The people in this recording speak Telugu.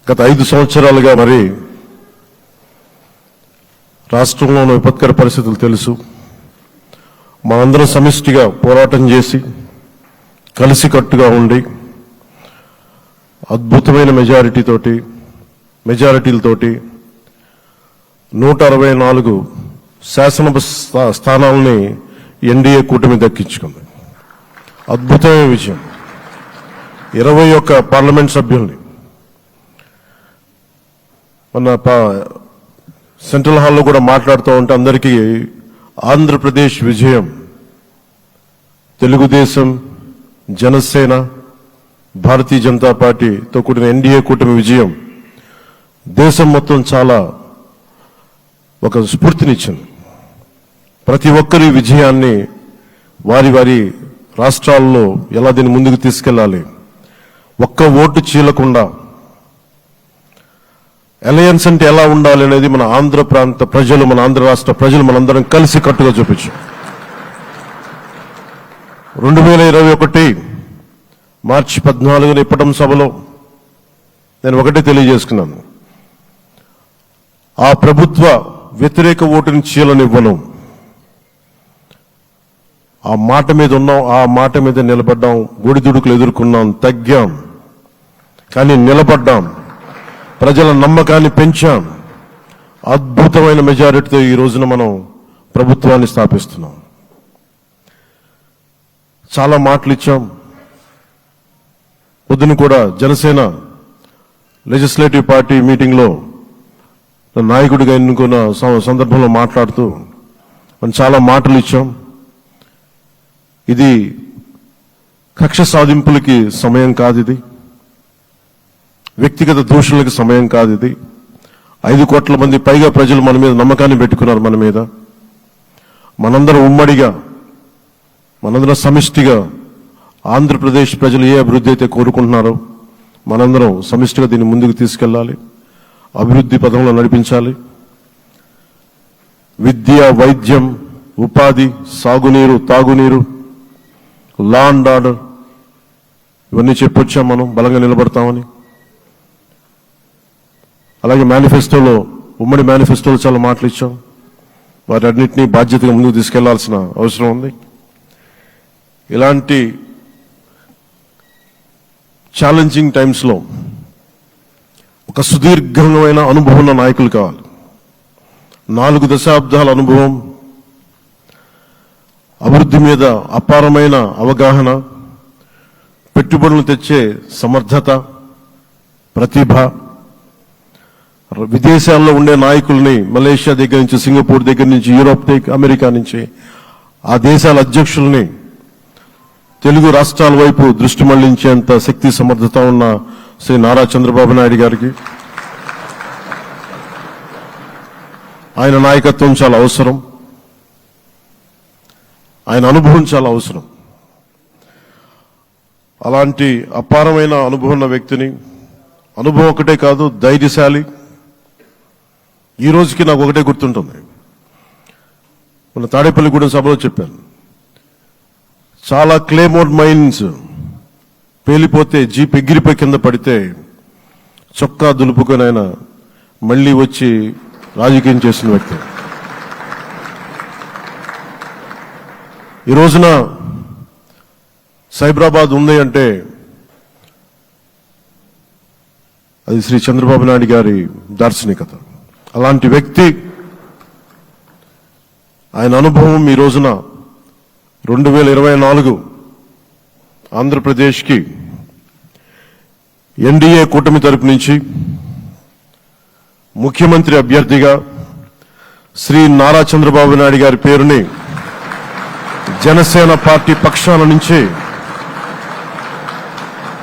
గత 5 సంవత్సరాలుగా మరి రాష్ట్రంలోని విపత్కర పరిస్థితులు తెలుసు. మనందరం సమిష్టిగా పోరాటం చేసి కలిసికట్టుగా ఉండి అద్భుతమైన మెజారిటీలతోటి 164 శాసనసభ స్థానాలని ఎన్డీఏ కూటమి దక్కించుకుంది. అద్భుతమైన విజయం. 21 పార్లమెంట్ సభ్యుల్ని మన సెంట్రల్ హాల్లో కూడా మాట్లాడుతూ ఉంటే అందరికీ ఆంధ్రప్రదేశ్ విజయం, తెలుగుదేశం, జనసేన, భారతీయ జనతా పార్టీతో కూడిన ఎన్డీఏ కూటమి విజయం దేశం మొత్తం చాలా ఒక స్ఫూర్తినిచ్చింది. ప్రతి ఒక్కరి విజయాన్ని వారి వారి రాష్ట్రాల్లో ఎలా దీన్ని ముందుకు తీసుకెళ్లాలి, ఒక్క ఓటు చీలకుండా అలయన్స్ అంటే ఎలా ఉండాలి అనేది మన ఆంధ్ర ప్రాంత ప్రజలు, మన ఆంధ్ర రాష్ట్ర ప్రజలు మనందరం కలిసి కట్టుగా చూపించాం. 2021 మార్చి 14 ఇప్పటం సభలో నేను ఒకటే తెలియజేసుకున్నాను, ఆ ప్రభుత్వ వ్యతిరేక ఓటుని చీలనివ్వను. ఆ మాట మీద ఉన్నాం, ఆ మాట మీద నిలబడ్డాం. ఒడిదుడుకులు ఎదుర్కొన్నాం, తగ్గాం, కానీ నిలబడ్డాం. ప్రజల నమ్మకాన్ని పెంచాం. అద్భుతమైన మెజారిటీతో ఈ రోజున మనం ప్రభుత్వాన్ని స్థాపిస్తున్నాం. చాలా మాటలు ఇచ్చాం. పొద్దున కూడా జనసేన లెజిస్లేటివ్ పార్టీ మీటింగ్లో నాయకుడిగా ఎన్నుకున్న సందర్భంలో మాట్లాడుతూ మనం చాలా మాటలు ఇచ్చాం. ఇది కక్ష సాధింపులకి సమయం కాదు, ఇది వ్యక్తిగత దూషణలకు సమయం కాదు. ఇది 5 కోట్ల మంది పైగా ప్రజలు మన మీద నమ్మకాన్ని పెట్టుకున్నారు. మన మీద మనందరం ఉమ్మడిగా, మనందరం సమిష్టిగా ఆంధ్రప్రదేశ్ ప్రజలు ఏ అభివృద్ధి అయితే కోరుకుంటున్నారో మనందరం సమిష్టిగా దీన్ని ముందుకు తీసుకెళ్లాలి, అభివృద్ధి పథంలో నడిపించాలి. విద్య, వైద్యం, ఉపాధి, సాగునీరు, తాగునీరు, లా అండ్ ఆర్డర్ ఇవన్నీ చెప్పొచ్చాం. మనం బలంగా నిలబడతామని. అలాగే మేనిఫెస్టోలో, ఉమ్మడి మేనిఫెస్టోలో చాలా మాటలు ఇచ్చాం. వాటన్నిటినీ బాధ్యతగా ముందుకు తీసుకెళ్లాల్సిన అవసరం ఉంది. ఇలాంటి ఛాలెంజింగ్ టైమ్స్లో ఒక సుదీర్ఘమైన అనుభవం ఉన్న నాయకులు కావాలి. 4 దశాబ్దాల అనుభవం, అభివృద్ధి మీద అపారమైన అవగాహన, పెట్టుబడులు తెచ్చే సమర్థత, ప్రతిభ. విదేశాల్లో ఉండే నాయకుల్ని, మలేషియా దగ్గర నుంచి, సింగపూర్ దగ్గర నుంచి, యూరోప్ దగ్గర, అమెరికా నుంచి, ఆ దేశాల అధ్యక్షుల్ని తెలుగు రాష్ట్రాల వైపు దృష్టి మళ్లించేంత శక్తి సమర్థత ఉన్న శ్రీ నారా చంద్రబాబు నాయుడు గారికి ఆయన నాయకత్వం చాలా అవసరం. ఆయన అనుభవం చాలా అవసరం. అలాంటి అపారమైన అనుభవం ఉన్న వ్యక్తిని, అనుభవం ఒకటే కాదు, ధైర్యశాలి. ఈ రోజుకి నాకు ఒకటే గుర్తుంటుంది. మన తాడేపల్లిగూడెం సభలో చెప్పాను, చాలా క్లేమోర్ మైన్స్ పేలిపోతే, జీప్ ఎగిరిపోయి కింద పడితే చొక్కా దులుపుకొని ఆయన మళ్లీ వచ్చి రాజకీయం చేసిన వ్యక్తి. ఈ రోజున సైబరాబాద్ ఉంది అంటే అది శ్రీ చంద్రబాబు నాయుడు గారి దార్శనికత. అలాంటి వ్యక్తి, ఆయన అనుభవం ఈ రోజున 2024 ఆంధ్రప్రదేశ్కి ఎన్డీఏ కూటమి తరపు నుంచి ముఖ్యమంత్రి అభ్యర్థిగా శ్రీ నారా చంద్రబాబు నాయుడు గారి పేరుని జనసేన పార్టీ పక్షాల నుంచి